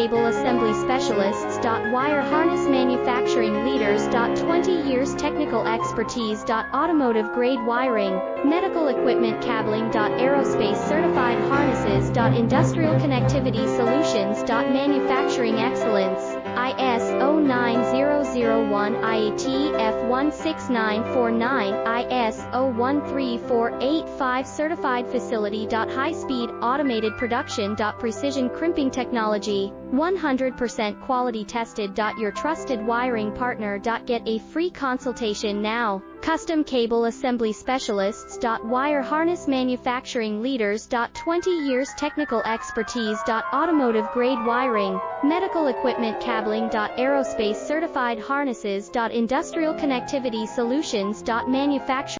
cable assembly specialists. Wire harness manufacturing leaders. 20 years technical expertise. Automotive grade wiring, medical equipment cabling. Aerospace certified harnesses. Industrial connectivity solutions. Manufacturing excellence, ISO 9001, IATF 16949, ISO 13485 certified facility. High-speed automated production. Precision crimping technology, 100% quality tested. Your trusted wiring partner. Get a free consultation now. Custom cable assembly specialists. Wire harness manufacturing leaders. 20 years technical expertise. Automotive grade wiring, medical equipment cabling. Aerospace certified harnesses. Industrial connectivity solutions. Manufacturing